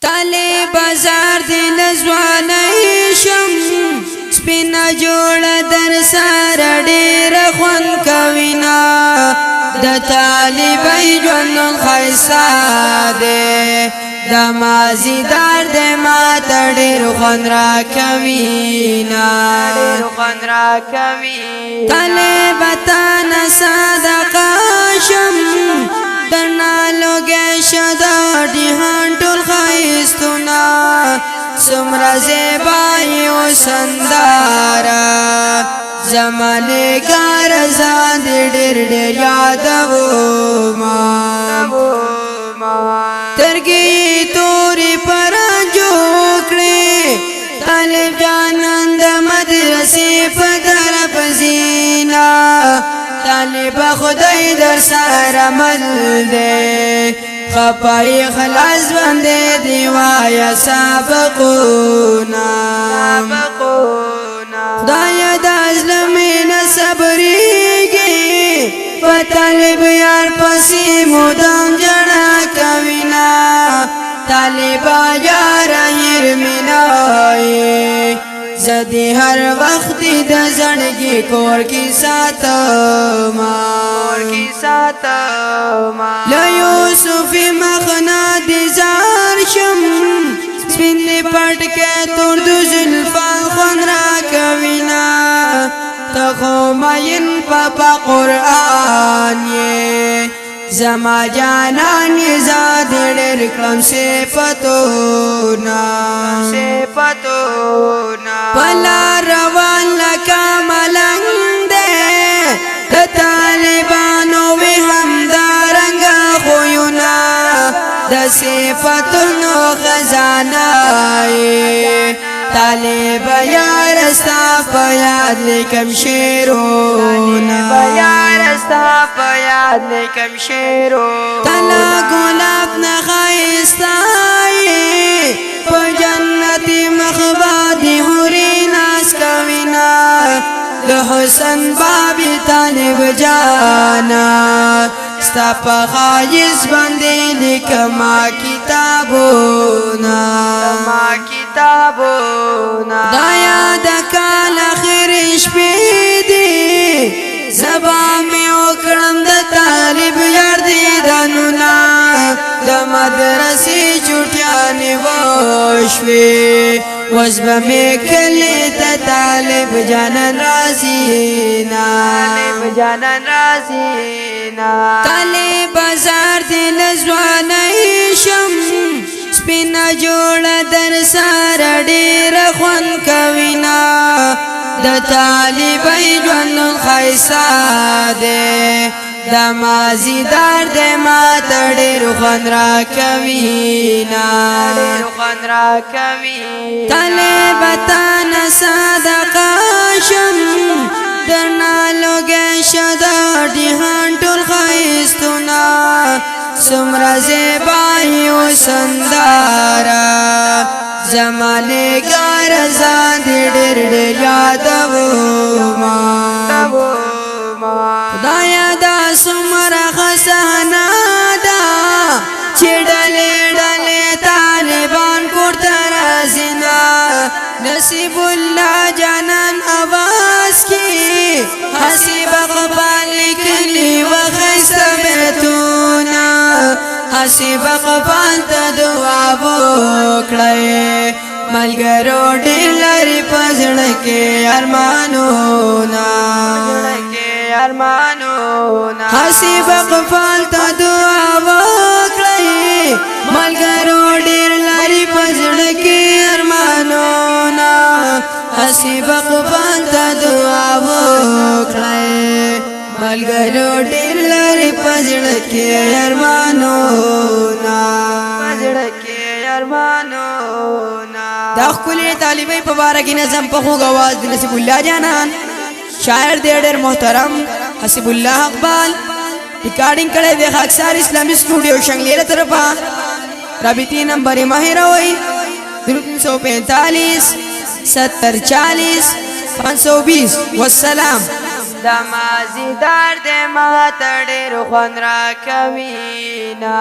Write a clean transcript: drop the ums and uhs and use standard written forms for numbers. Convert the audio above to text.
تالی بازار دی لزوانی شم سپینا جوڑ در سار دیر خون کوینا دا تالی بی جنن خیصا دے دا مازی دار دے ماتا دیر خون را کوینا تالی بطانا صدقا شم درنا لوگے شدا دیہان ٹول خائستونا سمرا زیبائی و سندارا زمانے کا رضا دیر دیر یادو ترگی توری پر جوکڑے طالب جانند مدرسی پدر پزینا طالب خدای در سر عمل دے خپای خلاص بندے دیوایا سابقونا خدای دا ظلمین صبریگی طالب یار پسی مدام جڑا کوینا طالب یار یرمینائی زدی ہر وقت دا زندگی کور کی ساتما لیوسف مخنا دی زار شم سپین دی پٹ کے تور دو زلفان خون را کوینا تخو مین پاپا قرآن یہ زما جانان زاد ڈر کلم صفتونا پلا روان لکا ملنگ دے طالبانو وی ہم دارنگا خویونا دا صفتونو خزانائی طالب یار استا پیاد لکم شیرونا تلا گلاب نخائستائی پا جنتی مخبادی حوری ناس کوینا لحسن بابی طالب جانا ستا پا خائز بندی لکما کتابونا دایا دکال خیرش پیدی زبا میں اکرم دا طالب یار دیدنونا دا مدرسی چوٹیانی وشوی وزبا میں کلی تا طالب جانن رازینا طالب بازار دی لزوانی شم سپینا جوڑ در سار دیر خون کوینا دا طالبی جنن خیصا دے دا مازی دار دے ماتا دیر خون را کوینا طالبتانا صدقا شم درنا لوگے شدا دیہان ٹول خیستونا سمرا زیبائی و سندارا زمانے کا رضا دیر دیر یادو خدایا دا سمرا خسانا دا چی ڈلے ڈلے طالبان کرتا رازینا نصیب اللہ جانان آواز کی حسیب اقبال لکلی و خیست بیتونا حسیب اقبال تا دعا بوکڑے ملگرو ڈیلری پزڑکے ارمانونا حسیب اقبال تا دعا بوکڑے ملگرو ڈیلری پزڑکے ارمانونا حسیب اقبال تا دعا بوکڑے ملگرو ڈیلری پزڑکے ارمانونا دا خکلی طالبی پبارکی نظم پخوگ آواز دی نصیب اللہ جانان شاعر دیڑر محترم حسیب اللہ اقبال ریکارڈنگ کڑے دے خاکسار اسلامی اسٹوڈیو شنگلیل طرفا رابطی نمبر ماہر ہوئی 345 7040 520 والسلام دمازی دار دے ماتا دیر خون را کوینا